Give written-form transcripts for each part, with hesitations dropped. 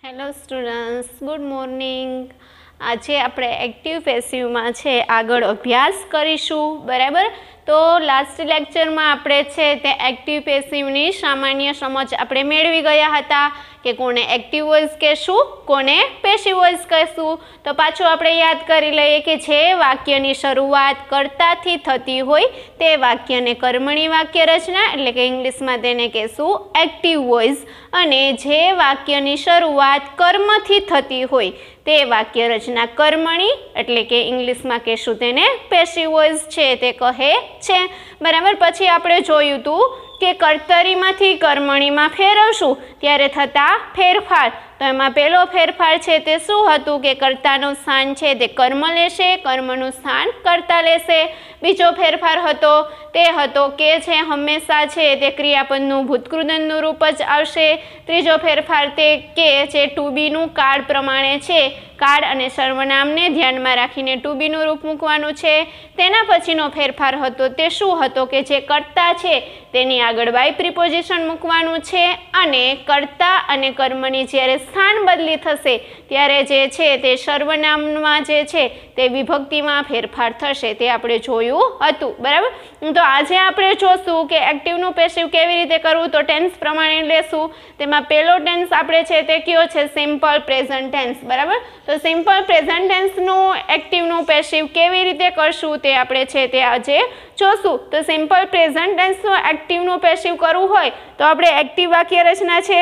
Hello students, good morning. આજે આપણે active પેસિવમાં છે આગળ અભ્યાસ કરીશું, બરાબર. તો લાસ્ટ લેક્ચરમાં આપણે છે તે એક્ટિવ પેસિવની સામાન્ય સમજ આપણે મેળવી ગયા હતા કે કોને એક્ટિવ વોઇસ કહેશું, કોને પેસિવ વોઇસ કહેશું. તો પાછું આપણે યાદ કરી લઈએ કે જે વાક્યની શરૂઆત કર્તાથી થતી હોય તે વાક્યને કર્મણી વાક્ય રચના એટલે કે ઇંગ્લિશમાં તેને કહેશું એક્ટિવ વોઇસ, અને જે વાક્યની શરૂઆત કર્મથી થતી હોય તે વાક્ય રચના કર્મણી એટલે કે ઇંગ્લિશમાં કહેશું તેને પેસિવ વોઇસ છે તે કહે છે, બરાબર. પછી આપણે જોયું હતું કે કર્તરીમાંથી કર્મણીમાં ફેરવશું ત્યારે થતા ફેરફાર. તો એમાં પહેલો ફેરફાર છે તે શું હતું કે કર્તાનું સ્થાન છે તે કર્મ લેશે, કર્મનું સ્થાન કર્તા લેશે. બીજો ફેરફાર હતો તે હતો કે છે હંમેશા છે તે ક્રિયાપદનું ભૂતકૃદનનું રૂપ જ આવશે. ત્રીજો ફેરફાર તે કે છે ટુ બીનું કાળ પ્રમાણે છે કાળ અને સર્વનામને ધ્યાનમાં રાખીને ટુ બીનું રૂપ મૂકવાનું છે. તેના પછીનો ફેરફાર હતો તે શું હતો કે જે કર્તા છે તેની આગળ બાય પ્રિપોઝિશન મૂકવાનું છે, અને કર્તા અને કર્મની જ્યારે સ્થાન બદલી થશે ત્યારે જે છે તે સર્વનામમાં જે છે તે વિભક્તિમાં ફેરફાર થશે, તે આપણે જોયું હતું, બરાબર. તો આજે આપણે જોશું કે એક્ટિવનું પેસિવ કેવી રીતે કરવું. તો ટેન્સ પ્રમાણે લેશું. તેમાં પહેલો ટેન્સ આપણે છે તે કયો છે સિમ્પલ પ્રેઝન્ટ ટેન્સ, બરાબર. તો સિમ્પલ પ્રેઝન્ટ ટેન્સનું એક્ટિવનું પેસિવ કેવી રીતે કરશું તે આપણે છે તે આજે જોશું. તો સિમ્પલ પ્રેઝન્ટ ટેન્સનું એક્ટિવનું પેસિવ કરવું હોય તો આપણે એક્ટિવ વાક્ય રચના છે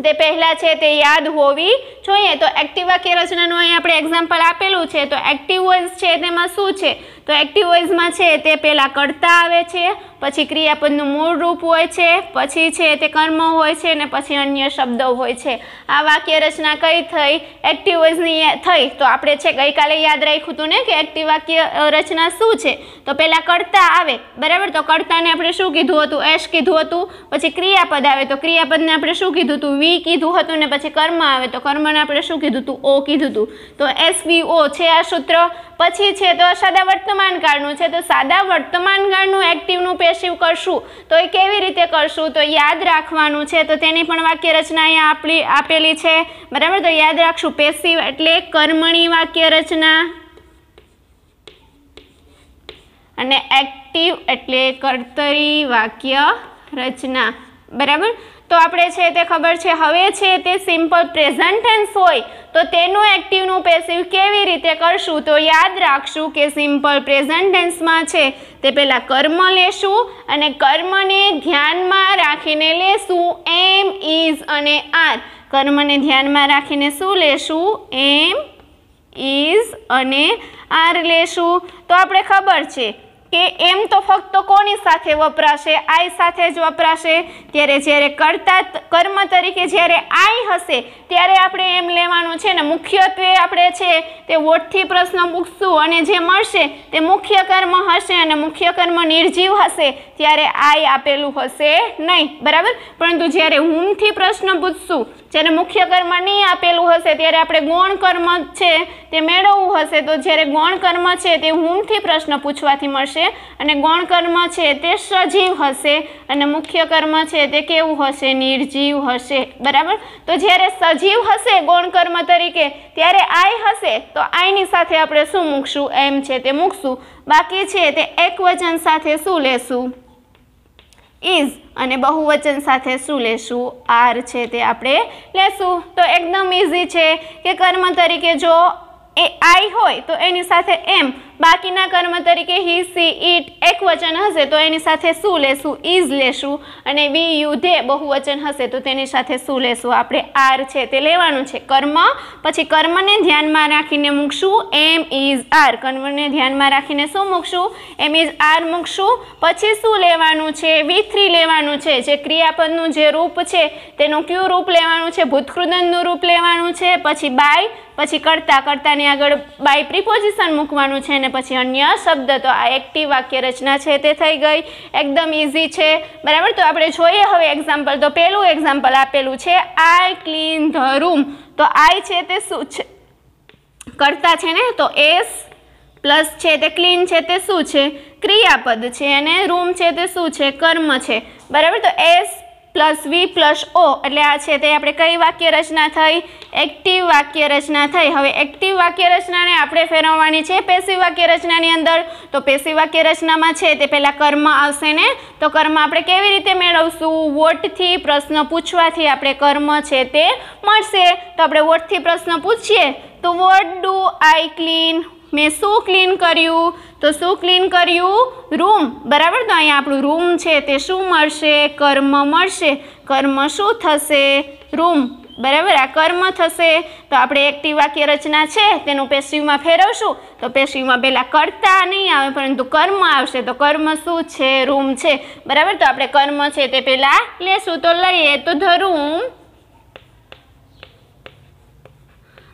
તે પહેલાં છે તે યાદ હોવી જોઈએ. તો એક્ટિવ વાક્ય રચનાનું અહીં આપણે એક્ઝામ્પલ આપેલું છે. તો એક્ટિવ વોઇસ છે તેમાં શું છે, તો એક્ટિવ વોઇસમાં છે તે પહેલાં કર્તા આવે છે, પછી ક્રિયાપદનું મૂળ રૂપ હોય છે, પછી છે તે કર્મ હોય છે, અને પછી અન્ય શબ્દો હોય છે. આ વાક્ય રચના કઈ થઈ, એક્ટિવ વોઇસની થઈ. તો આપણે છે ગઈકાલે યાદ રાખ્યું હતું ને કે એક્ટિવ વાક્ય રચના શું છે. તો પહેલાં કર્તા આવે, બરાબર. તો કર્તાને આપણે શું કીધું હતું, એસ કીધું હતું. પછી ક્રિયાપદ આવે તો ક્રિયાપદને આપણે શું કીધું હતું, વી કીધું હતું. ને પછી કર્મ આવે તો કર્મને આપણે શું કીધું હતું, ઓ કીધું હતું. તો SVO છે આ સૂત્ર. પછી છે તો સાદા વર્તમાન કાળનું છે. તો સાદા વર્તમાન કાળનું એક્ટિવનું પેસિવ કરશું તો એ કેવી રીતે કરશું, તો યાદ રાખવાનું છે. તો તેની પણ વાક્ય રચના અહીંયા આપેલી છે, બરાબર. તો યાદ રાખશું પેસિવ એટલે કર્મણી વાક્ય રચના અને એક્ટિવ એટલે કર્તરી વાક્ય રચના, બરાબર. તો આપણે છે તે ખબર છે. હવે છે તે સિમ્પલ પ્રેઝન્ટ ટેન્સ હોય તો તેનું એક્ટિવનું પેસિવ કેવી રીતે કરશું. તો યાદ રાખશું કે સિમ્પલ પ્રેઝન્ટ ટેન્સમાં છે તે પહેલાં કર્મ લેશું અને કર્મને ધ્યાનમાં રાખીને લેશું એમ, ઇઝ અને આર. કર્મને ધ્યાનમાં રાખીને શું લેશું, એમ, ઇઝ અને આર લેશું. તો આપણે ખબર છે કે એમ તો ફક્ત કોની સાથે વપરાશે, આઈ સાથે જ વપરાશે. ત્યારે જ્યારે કર્મ તરીકે જ્યારે આઈ હશે ત્યારે આપણે એમ લેવાનું છે ને. મુખ્યત્વે આપણે છે તે વોટથી પ્રશ્ન પૂછશું અને જે મળશે તે મુખ્ય કર્મ હશે, અને મુખ્ય કર્મ નિર્જીવ હશે ત્યારે આઈ આપેલું હશે નહીં, બરાબર. પરંતુ જ્યારે હુમથી પ્રશ્ન પૂછશું, જ્યારે મુખ્ય કર્મ નહીં આપેલું હશે ત્યારે આપણે ગૌણ કર્મ છે તે મેળવવું હશે. તો જ્યારે ગૌણ કર્મ છે તે હુમથી પ્રશ્ન પૂછવાથી મળશે, અને ગૌણ કર્મ છે તે સજીવ હશે, અને મુખ્ય કર્મ છે તે કેવું હશે, નિર્જીવ હશે, બરાબર. તો જ્યારે સજીવ હશે ગૌણ કર્મ તરીકે ત્યારે આઈ હશે તો આઈની સાથે આપણે શું મૂકશું, એમ છે તે મૂકશું. બાકી છે તે એકવચન સાથે શું લેશું, ઇઝ, અને બહુવચન સાથે શું લેશું, આર છે તે આપણે લેશું. તો એકદમ ઇઝી છે કે કર્મ તરીકે જો એ આઈ હોય તો એની સાથે એમ, બાકીના કર્મ તરીકે હી, સી, ઇટ એકવચન હશે તો એની સાથે શું લેશું, ઇઝ લેશું, અને વી, યુ, ધે બહુવચન હશે તો તેની સાથે શું લેશું, આપણે આર છે તે લેવાનું છે. કર્મ, પછી કર્મને ધ્યાનમાં રાખીને મૂકશું એમ, ઇઝ, આર. કર્મને ધ્યાનમાં રાખીને શું મૂકશું, એમ, ઇઝ, આર મૂકશું. પછી શું લેવાનું છે, V3 લેવાનું છે. જે ક્રિયાપદનું જે રૂપ છે તેનું કયું રૂપ લેવાનું છે, ભૂતકૃદનનું રૂપ લેવાનું છે. પછી બાય, પછી કર્તાની આગળ બાય પ્રિપોઝિશન મૂકવાનું છે, અને પછી અન્ય શબ્દ. તો આ એક્ટિવ વાક્ય રચના છે તે થઈ ગઈ. એકદમ ઇઝી છે, બરાબર. તો આપણે જોઈએ હવે એક્ઝામ્પલ. તો પહેલું એક્ઝામ્પલ આપેલું છે આઈ ક્લીન ધ રૂમ. તો આઈ છે તે શું છે, કર્તા છે ને. તો એસ પ્લસ છે તે ક્લીન છે તે શું છે, ક્રિયાપદ છે, અને રૂમ છે તે શું છે, કર્મ છે, બરાબર. તો S plus V plus O એટલે આ છે તે આપણે કઈ વાક્ય રચના થઈ? એક્ટિવ વાક્ય રચના થઈ. હવે એક્ટિવ વાક્ય રચનાને આપણે ફેરવવાની છે પેસિવ વાક્ય રચનાની અંદર. તો પેસિવ વાક્ય રચનામાં છે તે પહેલાં કર્મ આવશે ને, તો કર્મ આપણે કેવી રીતે મેળવશું? વોટથી પ્રશ્ન પૂછવાથી આપણે કર્મ છે તે મળશે. તો આપણે વોટથી પ્રશ્ન પૂછીએ તો વોટ ડુ આઈ ક્લીન, મેં શું ક્લીન કર્યું? તો શું ક્લીન કર્યું? રૂમ. બરાબર. તો અહીંયા આપણું રૂમ છે તે શું મળશે? કર્મ મળશે. કર્મ શું થશે? રૂમ. બરાબર. આ કર્મ થશે. તો આપણે એક્ટિવ વાક્ય રચના છે તેનું પેસિવમાં ફેરવશું. તો પેસિવમાં પહેલાં કર્તા નહીં આવે પરંતુ કર્મ આવશે. તો કર્મ શું છે? રૂમ છે. બરાબર. તો આપણે કર્મ છે તે પહેલાં લેશું. તો લઈએ તો ધ રૂમ.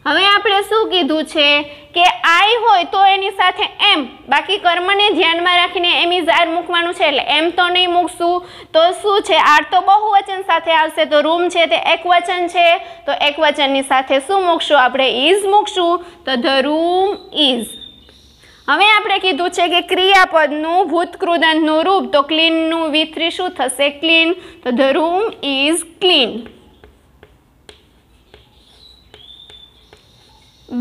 હવે આપણે શું કીધું છે કે આઈ હોય તો એની સાથે એમ, બાકી કર્મને ધ્યાનમાં રાખીને એમ ઇઝ આર મૂકવાનું છે એટલે એમ તો નહીં મૂકશું. તો શું છે? આર તો બહુવચન સાથે આવશે. તો રૂમ છે તે એકવચન છે. તો એકવચનની સાથે શું મૂકશું? આપણે ઇઝ મૂકશું. તો ધ રૂમ ઇઝ. હવે આપણે કીધું છે કે ક્રિયાપદનું ભૂતકૃદંતનું રૂપ. તો ક્લીનનું V3 શું થશે? ક્લીન. તો the room is clean.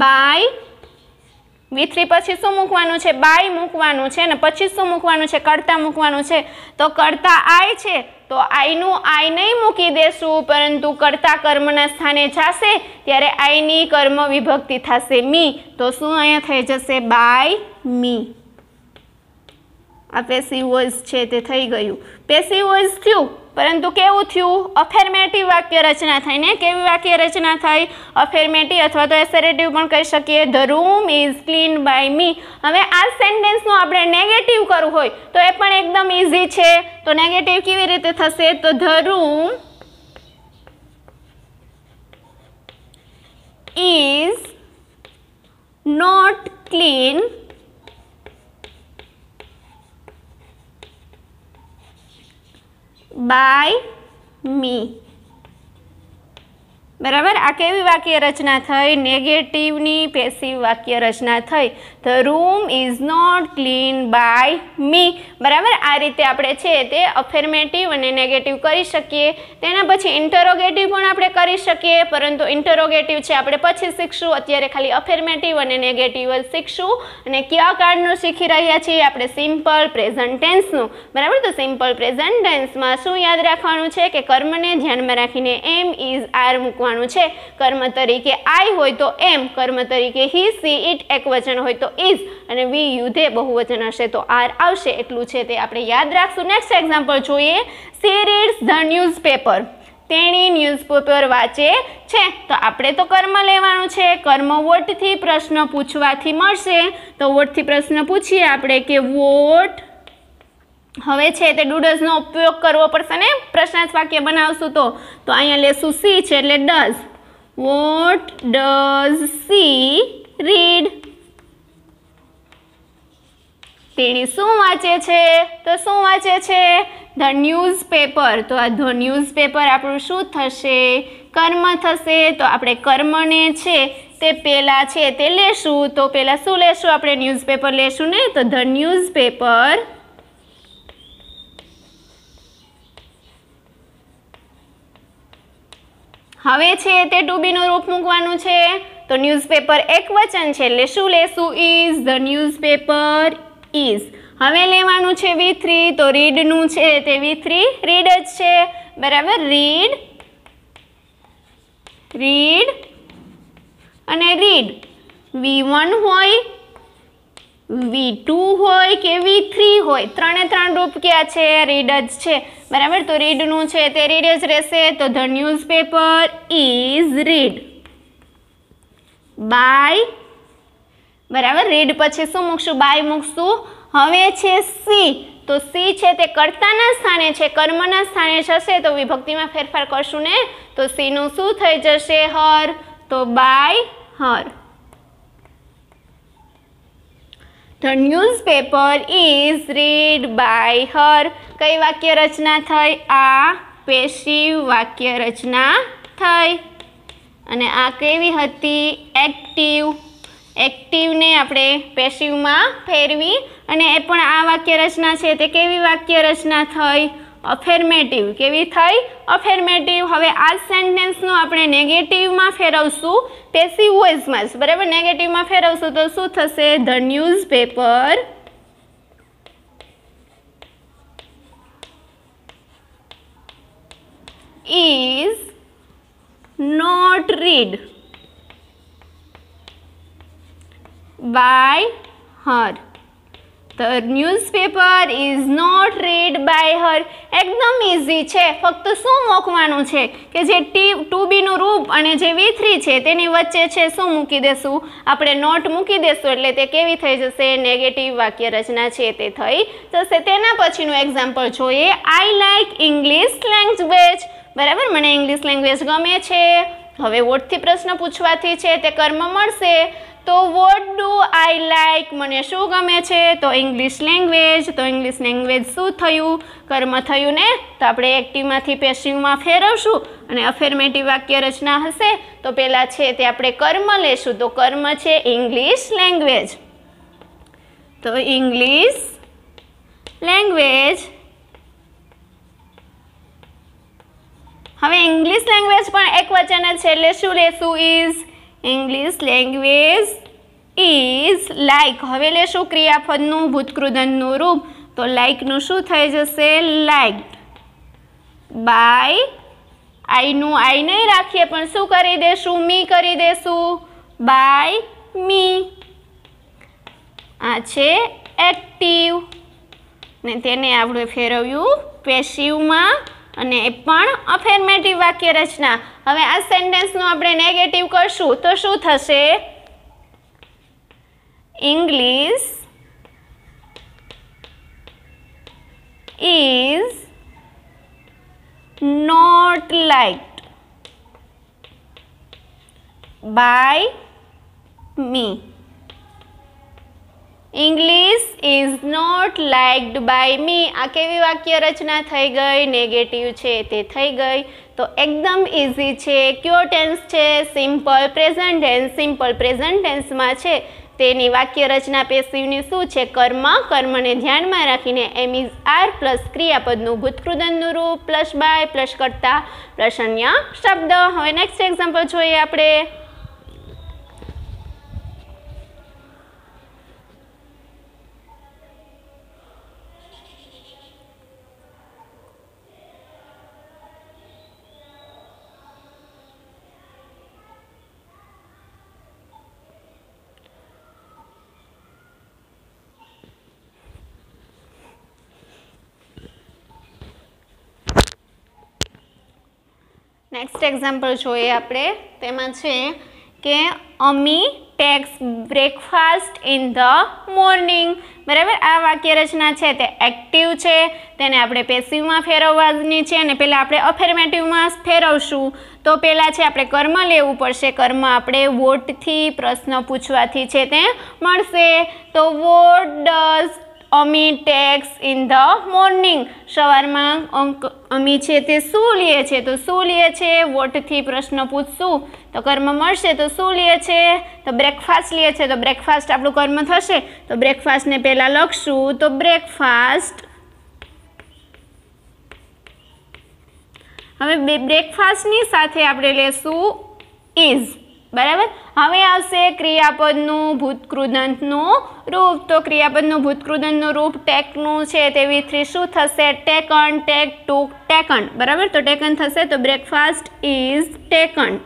By V3 પછી શું મૂકવાનું છે? બાય મૂકવાનું છે ને પછી શું મૂકવાનું છે? કર્તા મૂકવાનું છે. તો કર્તા આઈ છે તો આઈનું આઈ નહીં મૂકી દેશું પરંતુ કર્તા કર્મના સ્થાને જશે ત્યારે આઈની કર્મ વિભક્તિ થશે મી. તો શું અહીંયા થઈ જશે? By me. આ પેસિવ વોઇસ છે તે થઈ ગયું. પેસિવ વોઇસ થયું પરંતુ કેવું થયું? અફર્મેટિવ વાક્ય રચના થઈ ને. કેવી વાક્ય રચના થઈ? અફર્મેટિવ અથવા તો એસરેટિવ પણ કહી શકીએ. The room is clean by me. હવે આ સેન્ટેન્સનું આપણે નેગેટિવ કરવું હોય તો એ પણ એકદમ ઇઝી છે. તો નેગેટિવ કેવી રીતે થશે? તો the room is not clean by me. બરાબર. આ કેવી વાક્ય રચના થઈ? નેગેટિવની પેસિવ વાક્ય રચના થઈ. The room is not clean by me. બરાબર. આ રીતે આપણે છે તે અફર્મેટિવ અને નેગેટિવ કરી શકીએ. તેના પછી ઇન્ટરોગેટિવ પણ આપણે કરી શકીએ પરંતુ ઇન્ટરોગેટિવ છે આપણે પછી શીખશું. અત્યારે ખાલી અફર્મેટિવ અને નેગેટિવ જ શીખશું. અને કયા કાળનું શીખી રહ્યા છીએ? આપણે સિમ્પલ પ્રેઝન્ટ ટેન્સનું. બરાબર. તો સિમ્પલ પ્રેઝન્ટ ટેન્સમાં શું યાદ રાખવાનું છે કે કર્મને ધ્યાનમાં રાખીને એમ ઇઝ આર મૂકવાનું છે. કર્મ તરીકે આઈ હોય તો એમ, કર્મ તરીકે હી સી ઇટ એકવચન હોય તો ઇઝ અને વી યુ ધે બહુવચન હશે તો આર આવશે. એટલું છે તે આપણે યાદ રાખશું. નેક્સ્ટ એક્ઝામ્પલ જોઈએ. C reads the newspaper. તેણી ન્યૂઝપેપર વાંચે છે. તો આપણે તો કર્મ લેવાનું છે. કર્મ વોટથી પ્રશ્ન પૂછવાથી મળશે. તો વોટથી પ્રશ્ન પૂછીએ આપણે કે વોટ. હવે છે તે ડુડઝનો ઉપયોગ કરવો પડશે ને. પ્રશ્નાર્થ વાક્ય બનાવશું તો અહીંયા લેશું સી છે એટલે does. What does she read. તેણી શું વાંચે છે? તો શું વાંચે છે? The newspaper. તો આ ધ ન્યૂઝપેપર આપણું શું થશે? કર્મ થશે. તો આપણે કર્મને છે તે પહેલાં છે તે લેશું. તો પહેલાં શું લેશું? આપણે ન્યૂઝપેપર લેશું ને. તો ધ ન્યૂઝપેપર હવે છે તે ટુ બીનું રૂપ મૂકવાનું છે. તો ન્યૂઝપેપર એકવચન છે એટલે શું લેશું? ઇઝ. The newspaper is. હવે લેવાનું છે V3. તો રીડનું છે તે V3 રીડ જ છે. બરાબર. રીડ, રીડ અને રીડ. V1 હોય, V2 હોય કે V3 હોય, ત્રણે ત્રણ રૂપ ક્યાં છે? રીડ જ છે. બરાબર. તો રીડનું છે તે રીડ જ રહેશે. તો the newspaper is read by. બરાબર. રીડ પછી શું મૂકશું? બાય મૂકશું. હવે છે સી. તો સી છે તે કર્તાના સ્થાને છે, કર્મના સ્થાને જશે તો વિભક્તિમાં ફેરફાર કરશું ને. તો સીનું શું થઈ જશે? હર. તો by her. The newspaper is read by her. કઈ વાક્ય રચના થઈ? આ પેસિવ વાક્ય રચના થઈ. અને આ કેવી હતી? એક્ટિવ. એક્ટિવને આપણે પેસિવમાં ફેરવી અને એ પણ આ વાક્ય રચના છે તે કેવી વાક્ય રચના થઈ? અફર્મેટિવ કેવી થઈ અફર્મેટિવ હવે આ સેન્ટેન્સનું આપણે નેગેટિવમાં ફેરવશું પેસિવ વોઇસમાં જ બરાબર નેગેટિવમાં ફેરવશું તો શું થશે the newspaper is not read by her. The newspaper is not read by her. એકદમ ઇઝી છે ફક્ત શું મૂકવાનું છે કે જે ટુ બીનું રૂપ અને જે V3 છે તેની વચ્ચે છે શું મૂકી દેશું આપણે નોટ મૂકી દેશું એટલે તે કેવી થઈ જશે નેગેટિવ વાક્ય રચના છે તે થઈ જશે તેના પછીનું એક્ઝામ્પલ જોઈએ આઈ લાઇક ઇંગ્લિશ લેંગ્વેજ બરાબર મને ઇંગ્લિશ લેંગ્વેજ ગમે છે હવે વોટથી પ્રશ્ન પૂછવાથી છે તે કર્મ મળશે તો વોટ ડુ આઈ લાઇક મને શું ગમે છે તો ઇંગ્લિશ લેંગ્વેજ તો ઇંગ્લિશ લેંગ્વેજ શું થયું કર્મ થયું ને તો આપણે એક્ટિવમાંથી પેસિવમાં ફેરવશું અને અફર્મેટિવ વાક્ય રચના હશે તો પહેલાં છે તે આપણે કર્મ લેશું તો કર્મ છે ઇંગ્લિશ લેંગ્વેજ તો ઇંગ્લિશ લેંગ્વેજ હવે ઇંગ્લિશ લેંગ્વેજ પણ એક વચન જ છે એટલે શું લેશું is English language is like હવે લેશું ક્રિયાપદનું ભૂતકૃદંતનું રૂપ તો લાઇકનું શું થઈ જશે લાઇક્ડ બાય આઈનું આઈ નહીં રાખીએ પણ શું કરી દેશું મી કરી દેશું બાય મી આ છે એક્ટિવ ને તેને આપણે ફેરવ્યું પેસિવમાં અને એ પણ અફર્મેટિવ વાક્ય રચના હવે આ સેન્ટેન્સનું આપણે નેગેટિવ કરશું તો શું થશે English is not liked by me English is not liked by me આ કેવી વાક્ય રચના થઈ ગઈ નેગેટિવ છે તે થઈ ગઈ તો એકદમ ઇઝી છે કયો ટેન્સ છે સિમ્પલ પ્રેઝન્ટ ટેન્સમાં છે તેની વાક્ય રચના પેસિવની શું છે કર્મને ધ્યાનમાં રાખીને એમ ઇઝ આર પ્લસ ક્રિયાપદનું ભૂતકૃદંતનું રૂપ પ્લસ બાય પ્લસ કર્તા પ્લસ અન્ય શબ્દ હવે નેક્સ્ટ એક્ઝામ્પલ જોઈએ આપણે નેક્સ્ટ એક્ઝામ્પલ જોઈએ આપણે તેમાં છે કે Ami takes breakfast in the morning બરાબર આ વાક્ય રચના છે તે એક્ટિવ છે તેને આપણે પેસિવમાં ફેરવવાની છે અને પહેલાં આપણે અફર્મેટિવમાં ફેરવશું તો પહેલાં છે આપણે કર્મ લેવું પડશે કર્મ આપણે વોટથી પ્રશ્ન પૂછવાથી છે તે મળશે તો what does Ami tax in the morning સવારમાં અમી છે તે શું લે છે તો શું લે છે વોટથી પ્રશ્ન પૂછશું તો કર્મ મળશે તો શું લે છે તો બ્રેકફાસ્ટ લે છે તો બ્રેકફાસ્ટ આપણું કર્મ થશે તો બ્રેકફાસ્ટને પહેલાં લખશું તો બ્રેકફાસ્ટ હવે બ્રેકફાસ્ટની સાથે આપણે લેશું ઇઝ બરાબર હવે આવશે ક્રિયાપદનું ભૂતકૃદંતનું રૂપ તો ક્રિયાપદનું ભૂતકૃદંતનું રૂપ ટેકનું છે તેવી થ્રી શું થશે ટેકન ટેક ટુક ટેકન બરાબર તો ટેકન થશે તો બ્રેકફાસ્ટ ઇઝ ટેકન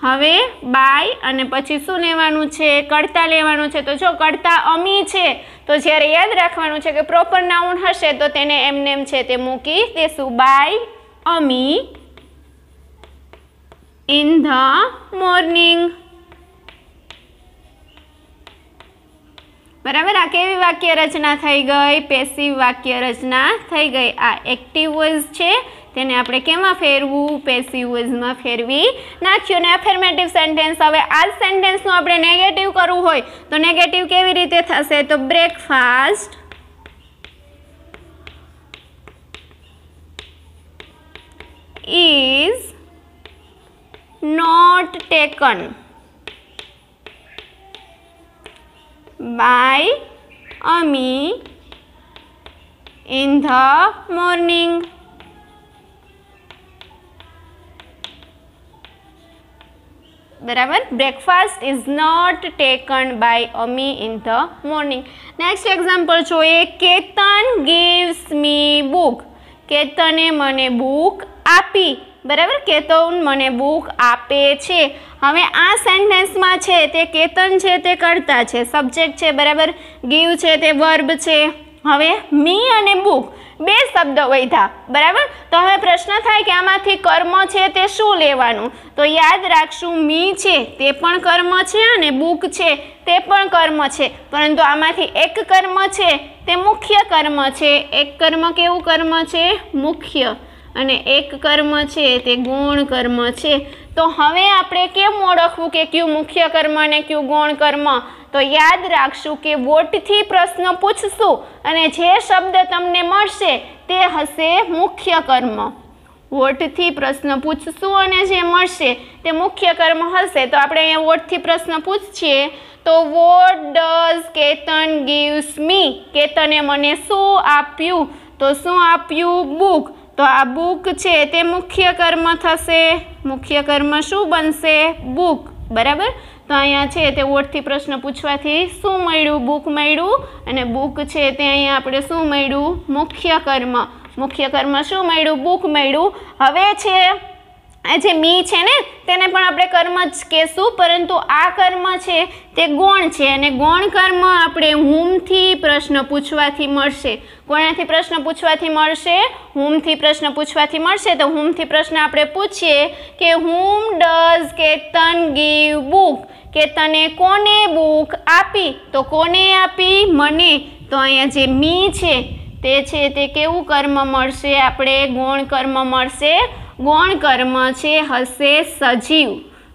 હવે બાય અને પછી શું લેવાનું છે કર્તા લેવાનું છે તો જો કર્તા અમી છે તો જ્યારે યાદ રાખવાનું છે કે પ્રોપર નાઉન હશે તો તેને એમનેમ છે તે મૂકી દેશું by Ami in the morning બરાબર આ કેવી વાક્ય રચના થઈ ગઈ પેસિવ વાક્ય રચના થઈ ગઈ આ એક્ટિવ વોઇસ છે તેને આપણે કેમાં ફેરવું પેસિવ વોઇસમાં ફેરવી નાખ્યું ને અફર્મેટિવ સેન્ટેન્સ હવે આ સેન્ટેન્સનું આપણે નેગેટિવ કરવું હોય તો નેગેટિવ કેવી રીતે થશે તો breakfast is not taken by Ami in the morning. બરાબર, breakfast is not taken by Ami in the morning. Next example જોઈએ. Ketan gives me book. કેતને મને બુક આપી. બરાબર, કેતન મને બુક આપે છે. હવે આ સેન્ટેન્સમાં છે તે કેતન છે તે કર્તા છે, સબ્જેક્ટ છે. બરાબર, ગીવ છે તે વર્બ છે. હવે મી અને બુક બે શબ્દ વધ્યા. બરાબર, તો હવે પ્રશ્ન થાય કે આમાંથી કર્મ છે તે શું લેવાનું? તો યાદ રાખશું, મી છે તે પણ કર્મ છે અને બુક છે તે પણ કર્મ છે, પરંતુ આમાંથી એક કર્મ છે તે મુખ્ય કર્મ છે. એક કર્મ કેવું કર્મ છે? મુખ્ય. અને એક કર્મ છે તે ગૌણ કર્મ છે. તો હવે આપણે કેમ ઓળખવું કે કયું મુખ્ય કર્મ અને કયું ગૌણ કર્મ? તો યાદ રાખશું કે વોટથી પ્રશ્ન પૂછશું અને જે શબ્દ તમને મળશે તે હશે મુખ્ય કર્મ. વોટથી પ્રશ્ન પૂછશું અને જે મળશે તે મુખ્ય કર્મ હશે. તો આપણે અહીંયા વોટથી પ્રશ્ન પૂછીએ તો વોટ ડઝ કેતન ગીવ્સ મી. કેતને મને શું આપ્યું? તો શું આપ્યું? બુક. તો આ બુક છે તે મુખ્ય કર્મ થશે. મુખ્ય કર્મ શું બનશે? બુક. બરાબર, તો અહીંયા છે તે વોટથી પ્રશ્ન પૂછવાથી શું મળ્યું? બુક મળ્યું. અને બુક છે તે અહીંયા આપણે શું મળ્યું? મુખ્ય કર્મ. મુખ્ય કર્મ શું મળ્યું? બુક મળ્યું. હવે છે આ જે મી છે ને તેને પણ આપણે કર્મ જ કહેશું, પરંતુ આ કર્મ છે તે ગૌણ છે અને ગૌણ કર્મ આપણે હુમથી પ્રશ્ન પૂછવાથી મળશે. કોનાથી પ્રશ્ન પૂછવાથી મળશે? હુમથી પ્રશ્ન પૂછવાથી મળશે. તો હુમથી પ્રશ્ન આપણે પૂછીએ કે હુમ ડઝ કેતન ગીવ બુક. કેતને કોને બુક આપી? તો કોને આપી? મને. તો અહીંયા જે મી છે તે છે તે કેવું કર્મ મળશે? આપણે ગૌણ કર્મ મળશે. ગૌણ કર્મ છે હશે સજીવ.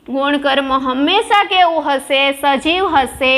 ગૌણ કર્મ હંમેશા કેવું હશે? સજીવ હશે.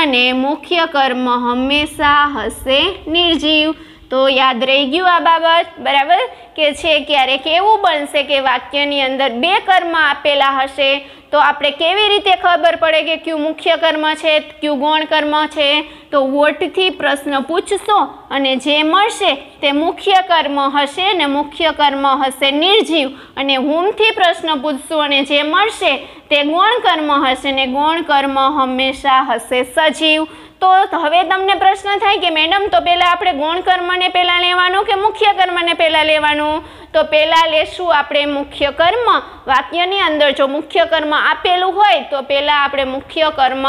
અને મુખ્ય કર્મ હંમેશા હશે નિર્જીવ. તો યાદ રહી ગયું આ બાબત. બરાબર, કે છે ક્યારેક એવું બનશે કે વાક્યની અંદર બે કર્મ આપેલા હશે, તો આપણે કેવી રીતે ખબર પડે કે કયું મુખ્ય કર્મ છે કયું ગૌણ કર્મ છે? તો વોટથી પ્રશ્ન પૂછશો અને જે મળશે તે મુખ્ય કર્મ હશે ને મુખ્ય કર્મ હશે નિર્જીવ. અને હુમથી પ્રશ્ન પૂછશું અને જે મળશે તે ગૌણ કર્મ હશે ને ગૌણ કર્મ હંમેશા હશે સજીવ. તો હવે તમને પ્રશ્ન થાય કે મેડમ તો પહેલાં આપણે ગૌણ કર્મને પહેલાં લેવાનું કે મુખ્ય કર્મને પહેલાં લેવાનું? તો પહેલાં લેશું આપણે મુખ્ય કર્મ. વાક્યની અંદર જો મુખ્ય કર્મ આપેલું હોય તો પહેલાં આપણે મુખ્ય કર્મ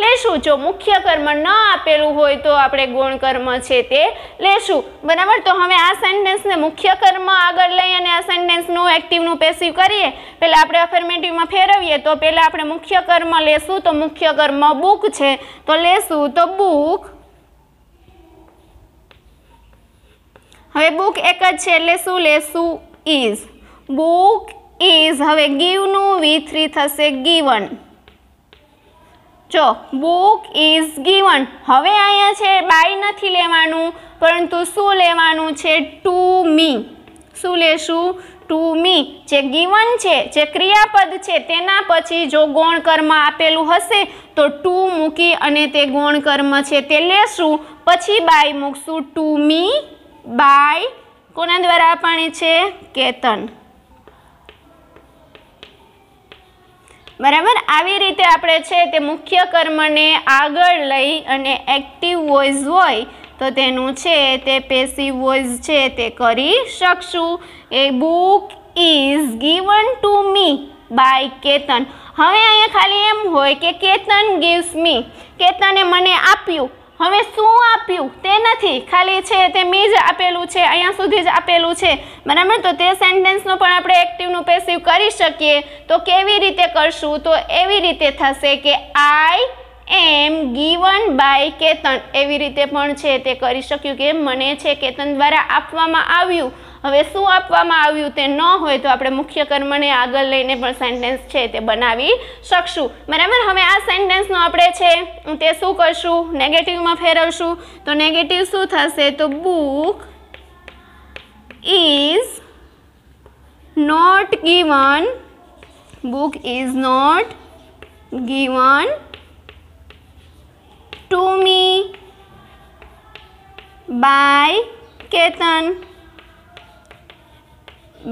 લેશું. જો મુખ્ય કર્મ ન આપેલું હોય તો આપણે ગૌણ કર્મ છે તે લેશું. બરાબર, તો હવે આ સેન્ટેન્સને મુખ્ય કર્મ આગળ લઈ અને આ સેન્ટેન્સનું એક્ટિવનું પેસિવ કરીએ. પહેલાં આપણે અફર્મેટિવમાં ફેરવીએ તો પહેલાં આપણે મુખ્ય કર્મ લેશું. તો મુખ્ય કર્મ બુક છે તો લેશું તો બુક. હવે બુક એક જ છે એટલે શું લેશું? ઇઝ. Book is. હવે ગીવનું V3 થશે ગીવન. જો બુક ઇઝ ગીવન. હવે અહીંયા છે બાય નથી લેવાનું, પરંતુ શું લેવાનું છે? To me. શું લેશું? To me. જે ગીવન છે જે ક્રિયાપદ છે તેના પછી જો ગૌણ કર્મ આપેલું હશે તો ટુ મૂકી અને તે ગૌણ કર્મ છે તે લેશું. પછી બાય મૂકશું. ટુ મી બાય કોના દ્વારા આપવાની છે? કેતન. બરાબર, આવી રીતે આપણે છે તે મુખ્ય કર્મને આગળ લઈ અને એક્ટિવ વોઇસ હોય તો તેનું છે તે પેસિવ વોઇસ છે તે કરી શકશું. A book is given to me by Ketan. હવે અહીંયા ખાલી એમ હોય કે કેતન ગીવ્સ મી. કેતને મને આપ્યું. હવે શું આપ્યું તે નથી, ખાલી છે તે મી જ આપેલું છે, અહીંયા સુધી જ આપેલું છે. બરાબર, તો તે સેન્ટેન્સનો પણ આપણે એક્ટિવનું પેસિવ કરી શકીએ. તો કેવી રીતે કરશું? તો એવી રીતે થશે કે આઈ એમ ગીવન બાય કેતન. એવી રીતે પણ છે તે કરી શક્યું કે મને છે કેતન દ્વારા આપવામાં આવ્યું. હવે શું આપવામાં આવ્યું તે ન હોય તો આપણે મુખ્ય કર્મને આગળ લઈને પણ સેન્ટેન્સ છે તે બનાવી શકશું. બરાબર, હવે આ સેન્ટેન્સનો આપણે છે તે શું કરશું? નેગેટિવમાં ફેરવશું. તો નેગેટિવ શું થશે? તો book is not given. Book is not given to me by Ketan,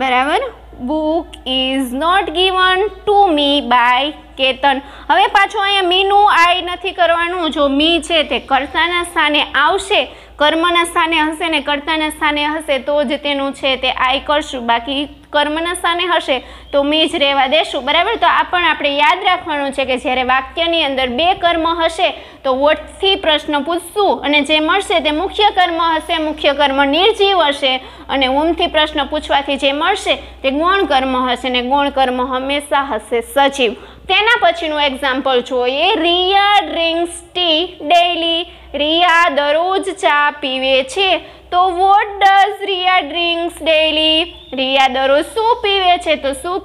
બરાબર. Book is not given to me by Ketan. હવે પાછું અહીંયા મીનું આઈ નથી કરવાનું. જો મી છે તે કર્તાના સ્થાને આવશે, કર્મના સ્થાને હશે ને કર્તાના સ્થાને હશે તો જ તેનું છે તે આઈ કરશું, બાકી કર્મના સ્થાને હશે તો મી જ રહેવા દેશું, બરાબર. તો આ પણ આપણે યાદ રાખવાનું છે કે જ્યારે વાક્યની અંદર બે કર્મ હશે તો વોટથી પ્રશ્ન પૂછશું અને જે મળશે તે મુખ્ય કર્મ હશે, મુખ્ય કર્મ નિર્જીવ હશે, અને ઊમથી પ્રશ્ન પૂછવાથી જે મળશે તે ગૌણ કર્મ હશે ને ગૌણ કર્મ હંમેશા હશે સજીવ. તેના પછીનું એક્ઝામ્પલ જોઈએ. Riya drinks tea daily. Riya દરરોજ ચા પીવે છે. તો what does Riya drinks daily? Riya દરરોજ શું પીવે છે? તો શું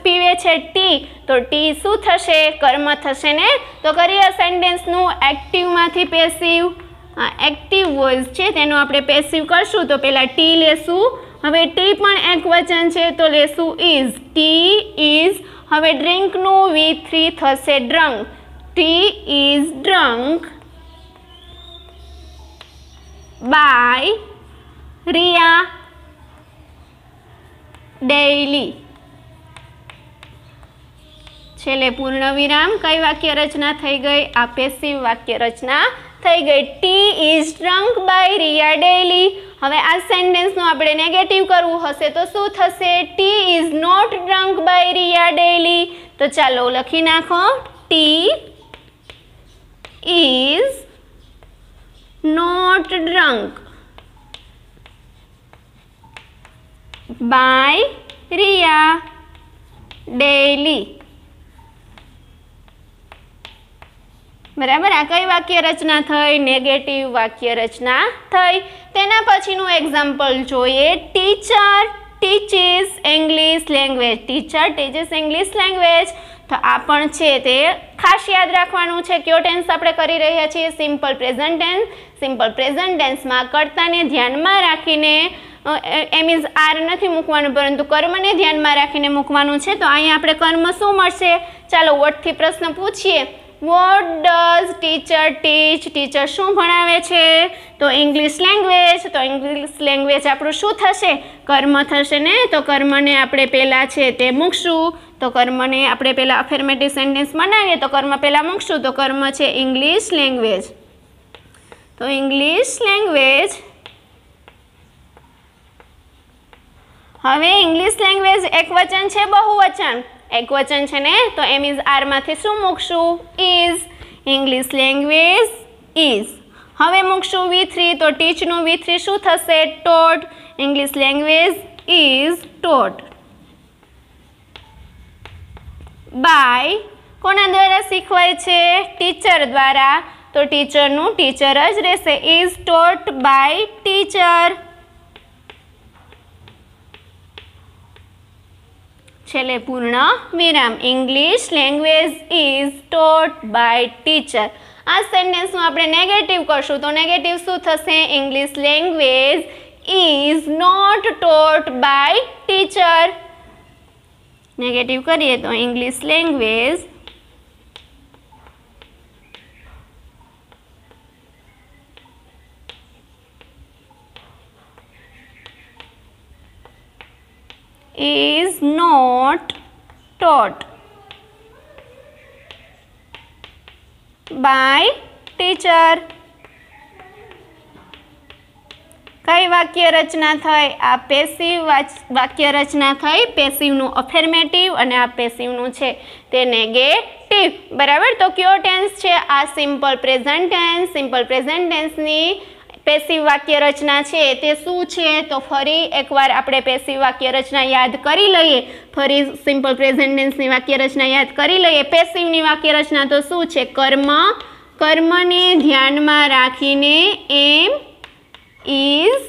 પીવે છે? ટી. તો ટી શું થશે? કર્મ થશે ને. તો કરીએ સેન્ટેન્સનું એક્ટિવમાંથી પેસિવ. એક્ટિવ વોઇસ છે તેનું આપણે પેસિવ કરશું તો પહેલાં ટી લેશું. હવે ટી પણ એક વચન છે તો લેશું ઇઝ. T is. હવે ડ્રિંકનું V3 થશે drunk. Tea is drunk by Riya daily. છેલ્લે પૂર્ણ વિરામ. કઈ વાક્ય રચના થઈ ગઈ? આ પેસિવ વાક્ય રચના થઈ ગઈ. Tea is drunk by Riya daily. હવે આ સેન્ટેન્સનું આપણે નેગેટિવ કરવું હશે તો શું થશે? Tea is not drunk by Riya daily. તો ચાલો લખી નાખો. Tea is not drunk by Riya daily. બરાબર. આ કઈ વાક્ય રચના થઈ? નેગેટિવ વાક્ય રચના થઈ. તેના પછીનું એક્ઝામ્પલ જોઈએ. Teacher teaches English language. Teacher teaches English language. તો આ પણ છે તે ખાસ યાદ રાખવાનું છે. કયો ટેન્સ આપણે કરી રહ્યા છીએ? Simple present tense. Simple present ટેન્સમાં કર્તાને ધ્યાનમાં રાખીને એમ ઇઝ આર નથી મૂકવાનું પરંતુ કર્મને ધ્યાનમાં રાખીને મૂકવાનું છે. તો અહીંયા આપણે કર્મ શું મળશે? ચાલો વોટથી પ્રશ્ન પૂછીએ. What does teacher teach? Teacher શું ભણાવે છે? તો ઇંગ્લિશ લેંગ્વેજ. તો ઇંગ્લિશ લેંગ્વેજ આપણું શું થશે? કર્મ થશે ને. તો કર્મને આપણે પહેલાં છે તે મૂકશું. તો કર્મને આપણે પહેલાં અફર્મેટિવ સેન્ટેન્સ બનાવીએ તો કર્મ પહેલાં મૂકશું. તો કર્મ છે ઇંગ્લિશ લેંગ્વેજ. તો ઇંગ્લિશ લેંગ્વેજ. હવે ઇંગ્લિશ લેંગ્વેજ એક વચન છે બહુવચન? એક વચન છે ને. તો એમ ઇઝ આરમાંથી શું મૂકશું? ઇઝ. English language is. હવે મૂકશું V3. તો ટીચનું V3 શું થશે? Taught. English language is taught by. કોના દ્વારા શીખવાય છે? ટીચર દ્વારા. તો ટીચરનું ટીચર જ રહેશે. Is taught by teacher. છેલ્લે પૂર્ણ વિરામ. English language is taught by teacher. આ સેન્ટેન્સનું આપણે નેગેટિવ કરશું તો નેગેટિવ શું થશે? English language is not taught by teacher. Negative કરીએ તો English language is not taught by teacher. કઈ વાક્ય રચના થઈ? આ પેસિવ વાક્ય રચના થઈ. પેસિવનું અફર્મેટિવ અને આ પેસિવનું છે તે નેગેટિવ. બરાબર. તો કયો ટેન્સ છે? આ simple present tense. Simple present ટેન્સની પેસિવ વાક્ય રચના છે તે શું છે? તો ફરી એકવાર આપણે પેસિવ વાક્ય રચના યાદ કરી લઈએ. ફરી સિમ્પલ પ્રેઝન્ટ ટેન્સની વાક્ય રચના યાદ કરી લઈએ. પેસિવની વાક્ય રચના તો શું છે? કર્મ. કર્મને ધ્યાનમાં રાખીને એમ ઇઝ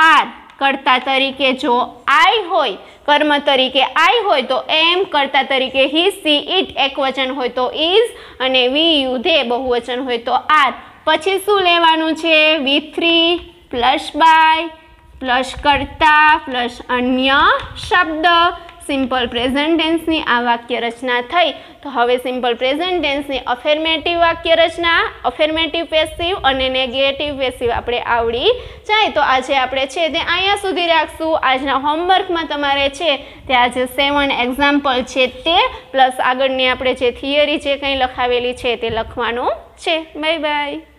આર. કર્તા તરીકે જો આઈ હોય, કર્મ તરીકે આઈ હોય તો એમ, કર્તા તરીકે હી સી ઇટ એકવચન હોય તો ઇઝ, અને વી યુ ધે બહુવચન હોય તો આર. પછી શું લેવાનું છે? V3 પ્લસ બાય પ્લસ કર્તા પ્લસ અન્ય શબ્દ સિમ્પલ પ્રેઝન્ટ ટેન્સની આ વાક્ય રચના થઈ. તો હવે સિમ્પલ પ્રેઝન્ટ ટેન્સની અફર્મેટિવ વાક્ય રચના, અફર્મેટિવ પેસિવ અને નેગેટિવ પેસિવ આપણે આવડી જાય. તો આજે આપણે છે તે અહીંયા સુધી રાખશું. આજના હોમવર્કમાં તમારે છે તે આજે 7 એક્ઝામ્પલ છે તે પ્લસ આગળની આપણે જે થિયરી જે કંઈ લખાવેલી છે તે લખવાનું છે. Bye bye.